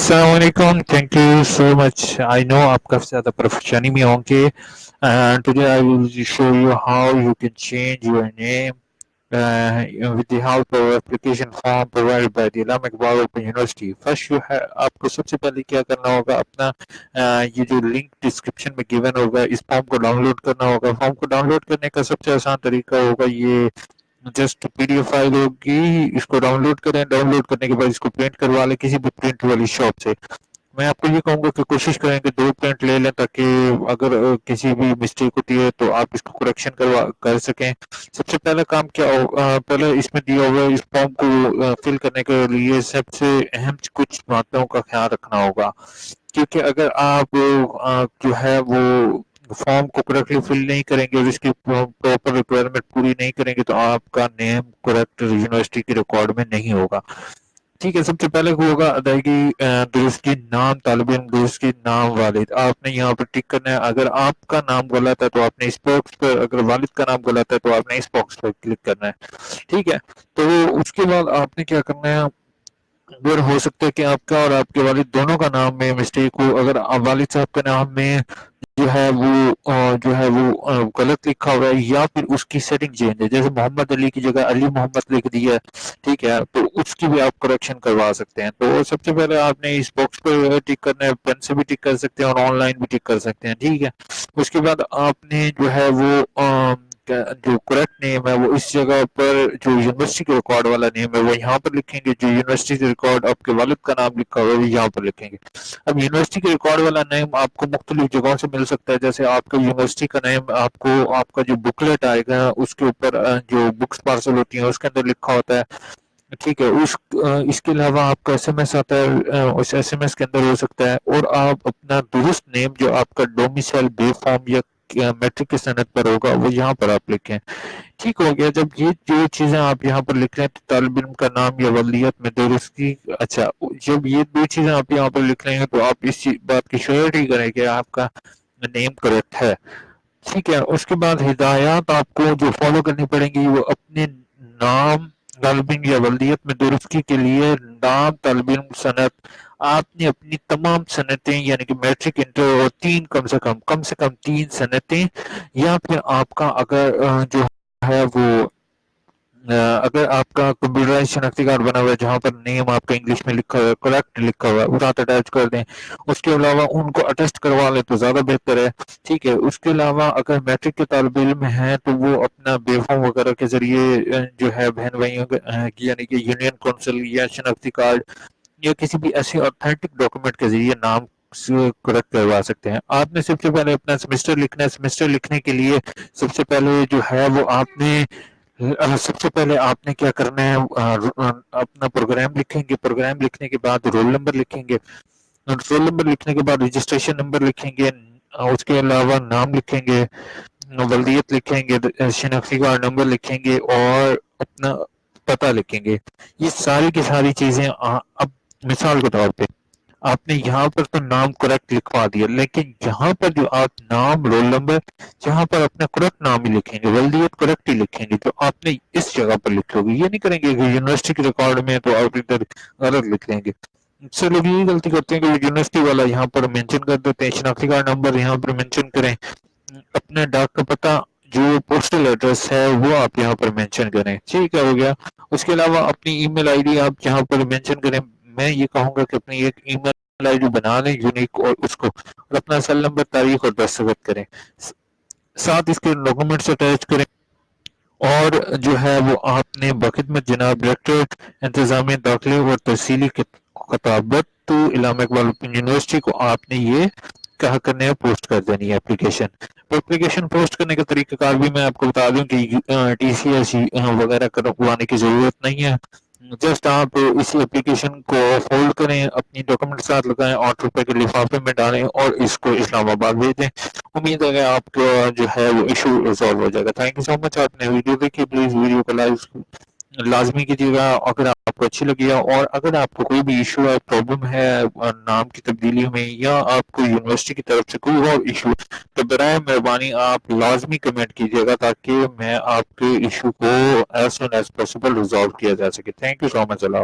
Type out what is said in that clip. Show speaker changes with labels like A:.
A: अस्सलाम वालेकुम. Thank you so much. I know आप काफ़ी ज़्यादा परेशानी में होंगे. Today I will show you how you can change your name with the help of application form provided by the Allama Iqbal Open University. First आपको सबसे पहले क्या करना होगा, अपना ये जो लिंक डिस्क्रिप्शन में गिवन होगा इस फॉर्म को डाउनलोड करना होगा. फॉर्म को डाउनलोड करने का सबसे आसान तरीका होगा, ये जस्ट पीडीएफ फाइल होगी, इसको डाउनलोड करें. डाउनलोड करने के बाद इसको प्रिंट करवा लें किसी भी प्रिंट वाली शॉप से. मैं आपको ये कहूँगा कि कोशिश करें कि 2 प्रिंट ले लें, ताकि अगर किसी भी मिस्टेक होती है तो आप इसको करेक्शन कर सकें. सबसे पहला काम क्या हो, पहले इसमें दिया हुआ है, इस फॉर्म को फिल करने के लिए सबसे अहम कुछ बातों का ख्याल रखना होगा. क्योंकि अगर आप जो है वो फॉर्म को करेक्टली फिल नहीं करेंगे और इसकी प्रॉपर रिक्वायरमेंट पूरी नहीं करेंगे तो आपका नेम करेक्ट यूनिवर्सिटी के रिकॉर्ड में नहीं होगा. ठीक है, सबसे पहले होगा अदायगी दुरुस्ती नाम तालिब इल्म दुरुस्ती नाम वालिद. आपने यहाँ पर टिक करना है. अगर आपका नाम गलत है तो आपने इस बॉक्स पर, अगर वालिद का नाम गलत है तो आपने इस बॉक्स पर क्लिक करना है. ठीक है, तो उसके बाद आपने क्या करना है, अगर हो सकता है कि आपका और आपके वालिद दोनों का नाम में मिस्टेक हो. अगर वालिद साहब के नाम में जो है वो गलत लिखा हुआ है या फिर उसकी सेटिंग चेंज है, जैसे मोहम्मद अली की जगह अली मोहम्मद लिख दिया है, ठीक है, तो उसकी भी आप करेक्शन करवा सकते हैं. तो सबसे पहले आपने इस बॉक्स पर टिक करना है. पेन से भी टिक कर सकते हैं और ऑनलाइन भी टिक कर सकते हैं. ठीक है, उसके बाद आपने जो है वो जो करेक्ट नेम है वो इस जगह पर, जो यूनिवर्सिटी के रिकॉर्ड वाला नेम है वो यहाँ पर लिखेंगे. जो यूनिवर्सिटी के रिकॉर्ड आपके वालिद का नाम लिखा हुआ है वो यहाँ पर लिखेंगे. अब यूनिवर्सिटी के रिकॉर्ड वाला नेम आपको मुख्तलिफ जगहों से मिल सकता है. जैसे आपका यूनिवर्सिटी का नेम आपको आपका जो बुकलेट आएगा उसके ऊपर जो बुक्स पार्सल होती हैं उसके अंदर लिखा होता है. ठीक है, इसके अलावा आपका एसएमएस आता है, उस एसएमएस के अंदर हो सकता है. और आप अपना दुरुस्त नेम जो आपका डोमिसाइल बे फॉर्म या मैट्रिक की सनद पर होगा वो यहाँ पर आप लिखें. ठीक हो गया. जब ये जो चीजें आप यहाँ पर लिख रहे हैं, तो तालिब इल्म का नाम या वलियत में दुरुस्ती, अच्छा, जब ये 2 चीजें आप यहाँ पर लिख रहे हैं तो आप इस बात की श्योरिटी करें कि आपका नेम करेक्ट है. ठीक है, उसके बाद हिदायत आपको जो फॉलो करनी पड़ेंगी, वो अपने नाम तालिब इल्म या वलियत में दुरुस्ती के लिए नाम, तालिब इल्म, सनद, आपने अपनी तमाम सनतें यानी कि मैट्रिक, इंटर और 3 कम से कम 3 सनतें, या फिर आपका अगर जो है वो अगर आपका कंप्यूटराइज शनाख्ती कार्ड बना हुआ है जहाँ पर नेम आपका इंग्लिश में लिखा हुआ है, करेक्ट लिखा हुआ है, वो साथ अटैच कर दें. उसके अलावा उनको अटेस्ट करवा लें तो ज़्यादा बेहतर है. ठीक है, उसके अलावा अगर मैट्रिक के तालिब इल्म हैं तो वो अपना बेफॉर्म वगैरह के जरिए जो है बहन भाइयों की यानी कि यूनियन काउंसिल या शनाख्ती कार्ड या किसी भी ऐसे ऑथेंटिक डॉक्यूमेंट के जरिए नाम करेक्ट करवा सकते हैं. आपने सबसे पहले अपना सेमेस्टर लिखना है. सेमेस्टर लिखने के लिए सबसे पहले जो है वो आपने सबसे पहले आपने क्या करना है, अपना प्रोग्राम लिखेंगे. प्रोग्राम लिखने के बाद रोल नंबर लिखेंगे. रोल नंबर लिखने के बाद रजिस्ट्रेशन नंबर लिखेंगे. उसके अलावा नाम लिखेंगे, वल्दियत लिखेंगे, शनाख्ती कार्ड नंबर लिखेंगे और अपना पता लिखेंगे. ये सारी की सारी चीजें अब मिसाल के तौर पे आपने यहाँ पर तो नाम करेक्ट लिखवा दिया, लेकिन यहाँ पर जो आप नाम, रोल नंबर, जहाँ पर अपना करेक्ट नाम ही लिखेंगे, वल्दियत करेक्ट ही लिखेंगे, तो आपने इस जगह पर लिखोगे. ये नहीं करेंगे कि यूनिवर्सिटी के रिकॉर्ड में तो आप इधर गलत लिख लेंगे. अक्सर लोग यही गलती करते हैं कि यूनिवर्सिटी वाला यहाँ पर मेंशन कर देते हैं, शनाख्ती कार्ड नंबर यहाँ पर मेंशन करें, अपने डाक का पता जो पोस्टल एड्रेस है वो आप यहाँ पर मेंशन करें. ठीक है, हो गया. उसके अलावा अपनी ईमेल आईडी आप यहाँ पर मेंशन करें. मैं ये कहूँगा कि अपनी एक ईमेल आईडी बना लें यूनिक, और उसको और अपना सेल नंबर, तारीख और दस्तखत करें. साथ इसके डॉक्यूमेंट्स अटैच करें. और जो है वो आपने बखिदमत जनाब डायरेक्टरेट इंतजामिया दाखिले और तहसीली खताबत तो इलामा इकबाल यूनिवर्सिटी को आपने ये कहा करने है, पोस्ट कर देनी है एप्लीकेशन. एप्लीकेशन पोस्ट करने का तरीकाकार भी मैं आपको बता दूं कि टीसीएस वगैरह करवाने की जरूरत नहीं है. जस्ट आप इसी एप्लीकेशन को फोल्ड करें, अपनी डॉक्यूमेंट साथ लगाएं, 8 रुपए के लिफाफे में डालें और इसको इस्लामाबाद भेजें. उम्मीद है कि आपका जो है वो इशू रिजॉल्व हो जाएगा. Thank you so much. आपने वीडियो देखी, प्लीज वीडियो को लाजमी कीजिएगा अगर आपको अच्छी लगी है. और अगर आपको कोई भी इशू है, प्रॉब्लम है नाम की तब्दीली में, या आपको यूनिवर्सिटी की तरफ से कोई और इशू, तो बराए मेहरबानी आप लाजमी कमेंट कीजिएगा ताकि मैं आपके इशू को as soon as possible resolve किया जा सके. Thank you so much.